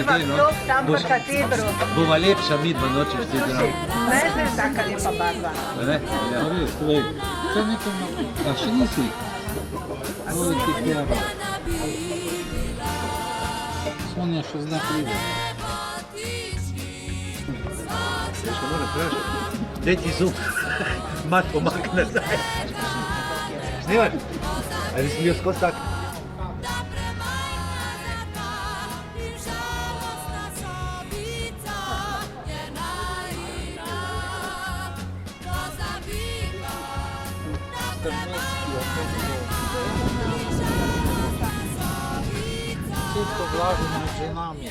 greva daj, no. vstop tam v katedro. Bova lepša midva nočeš ti Slušaj, zdrav. ne že taka lepa barva. Ne? Ja. Res, glej, to nekaj a še nisi? Oj, ti pjava. Sonja še zna pride. Še moram vprašati. Daj ti zub. Mat pomak nazaj. Snimaš? Ali si bil skozi tak? Strnecki, Všetko vlaženo med ženami.